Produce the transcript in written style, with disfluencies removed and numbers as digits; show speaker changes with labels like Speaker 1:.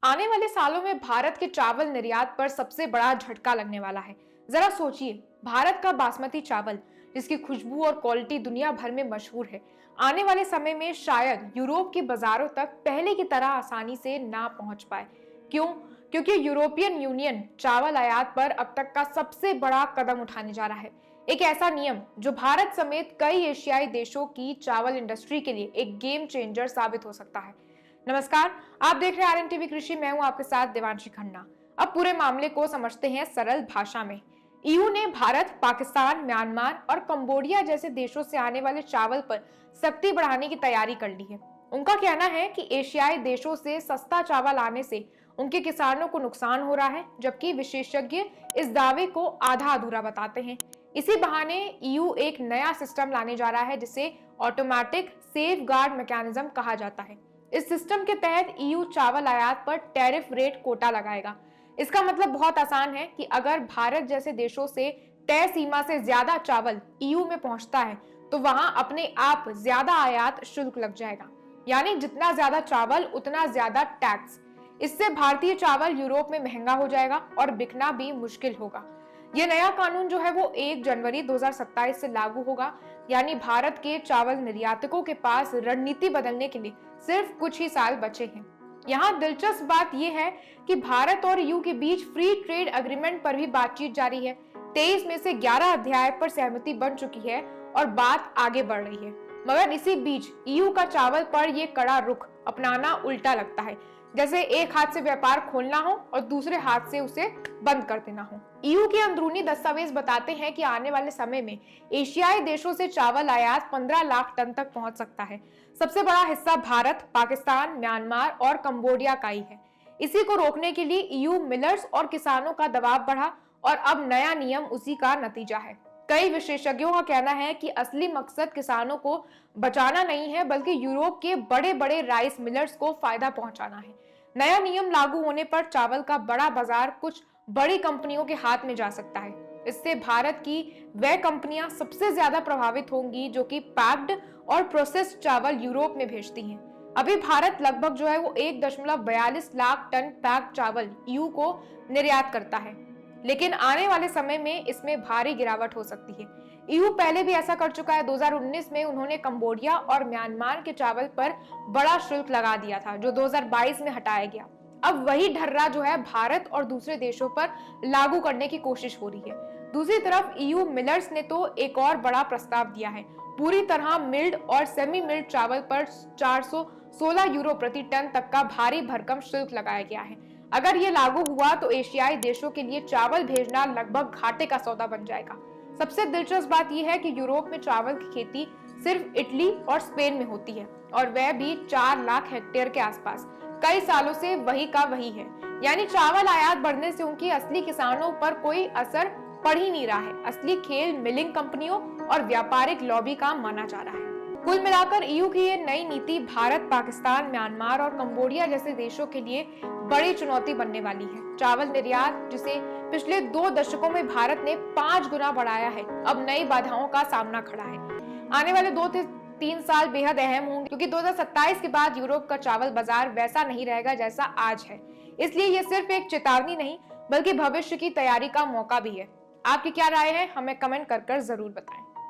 Speaker 1: आने वाले सालों में भारत के चावल निर्यात पर सबसे बड़ा झटका लगने वाला है। जरा सोचिए, भारत का बासमती चावल जिसकी खुशबू और क्वालिटी दुनिया भर में मशहूर है, आने वाले समय में शायद यूरोप के बाजारों तक पहले की तरह आसानी से ना पहुंच पाए। क्यों? क्योंकि यूरोपियन यूनियन चावल आयात पर अब तक का सबसे बड़ा कदम उठाने जा रहा है। एक ऐसा नियम जो भारत समेत कई एशियाई देशों की चावल इंडस्ट्री के लिए एक गेम चेंजर साबित हो सकता है। नमस्कार, आप देख रहे हैं आरएन टीवी कृषि। मैं हूं आपके साथ देवांशी खन्ना। अब पूरे मामले को समझते हैं सरल भाषा में। ईयू ने भारत, पाकिस्तान, म्यांमार और कंबोडिया जैसे देशों से आने वाले चावल पर सख्ती बढ़ाने की तैयारी कर ली है। उनका कहना है कि एशियाई देशों से सस्ता चावल आने से उनके किसानों को नुकसान हो रहा है, जबकि विशेषज्ञ इस दावे को आधा अधूरा बताते हैं। इसी बहाने ईयू एक नया सिस्टम लाने जा रहा है जिसे ऑटोमेटिक सेफगार्ड मैकेनिज्म कहा जाता है। इस सिस्टम के तहत ईयू चावल आयात पर टैरिफ रेट कोटा लगाएगा। इसका मतलब बहुत आसान है कि अगर भारत जैसे देशों से तय सीमा से ज्यादा चावल ईयू में पहुंचता है तो वहां अपने आप ज्यादा आयात शुल्क लग जाएगा। यानी जितना ज्यादा चावल उतना ज्यादा टैक्स। इससे भारतीय चावल यूरोप में महंगा हो जाएगा और बिकना भी मुश्किल होगा। यह नया कानून जो है वो 1 जनवरी 2027 से लागू होगा। यानी भारत के चावल निर्यातकों के पास रणनीति बदलने के लिए सिर्फ कुछ ही साल बचे हैं। यहाँ दिलचस्प बात यह है कि भारत और ईयू के बीच फ्री ट्रेड एग्रीमेंट पर भी बातचीत जारी है। 23 में से 11 अध्याय पर सहमति बन चुकी है और बात आगे बढ़ रही है। मगर इसी बीच ईयू का चावल पर यह कड़ा रुख अपनाना उल्टा लगता है, जैसे एक हाथ से व्यापार खोलना हो और दूसरे हाथ से उसे बंद कर देना हो। ईयू के अंदरूनी दस्तावेज बताते हैं कि आने वाले समय में एशियाई देशों से चावल आयात 15 लाख टन तक पहुंच सकता है। सबसे बड़ा हिस्सा भारत, पाकिस्तान, म्यांमार और कंबोडिया का ही है। इसी को रोकने के लिए ईयू मिलर्स और किसानों का दबाव बढ़ा और अब नया नियम उसी का नतीजा है। कई विशेषज्ञों का कहना है कि असली मकसद किसानों को बचाना नहीं है, बल्कि यूरोप के बड़े बड़े राइस मिलर्स को फायदा पहुंचाना है। नया नियम लागू होने पर चावल का बड़ा बाजार कुछ बड़ी कंपनियों के हाथ में जा सकता है। इससे भारत की वह कंपनियां सबसे ज्यादा प्रभावित होंगी जो कि पैक्ड और प्रोसेस्ड चावल यूरोप में भेजती हैं। अभी भारत लगभग जो है वो 1.42 लाख टन पैक्ड चावल ईयू को निर्यात करता है, लेकिन आने वाले समय में इसमें भारी गिरावट हो सकती है। ईयू पहले भी ऐसा कर चुका है। 2019 में उन्होंने कंबोडिया और म्यांमार के चावल पर बड़ा शुल्क लगा दिया था, जो 2022 में हटाया गया। अब वही ढर्रा जो है भारत और दूसरे देशों पर लागू करने की कोशिश हो रही है। दूसरी तरफ ईयू मिलर्स ने तो एक और बड़ा प्रस्ताव दिया है। पूरी तरह मिल्ड और सेमी मिल्ड चावल पर 416 यूरो प्रति टन तक का भारी भरकम शुल्क लगाया गया है। अगर ये लागू हुआ तो एशियाई देशों के लिए चावल भेजना लगभग घाटे का सौदा बन जाएगा। सबसे दिलचस्प बात यह है कि यूरोप में चावल की खेती सिर्फ इटली और स्पेन में होती है, और वह भी 4 लाख हेक्टेयर के आसपास। कई सालों से वही का वही है। यानी चावल आयात बढ़ने से उनकी असली किसानों पर कोई असर पड़ ही नहीं रहा है। असली खेल मिलिंग कंपनियों और व्यापारिक लॉबी का माना जा रहा है। कुल मिलाकर ईयू की ये नई नीति भारत, पाकिस्तान, म्यांमार और कंबोडिया जैसे देशों के लिए बड़ी चुनौती बनने वाली है। चावल निर्यात, जिसे पिछले 2 दशकों में भारत ने 5 गुना बढ़ाया है, अब नई बाधाओं का सामना खड़ा है। आने वाले 2 से 3 साल बेहद अहम होंगे, क्योंकि 2027 के बाद यूरोप का चावल बाजार वैसा नहीं रहेगा जैसा आज है। इसलिए यह सिर्फ एक चेतावनी नहीं, बल्कि भविष्य की तैयारी का मौका भी है। आपकी क्या राय है, हमें कमेंट कर जरूर बताएं।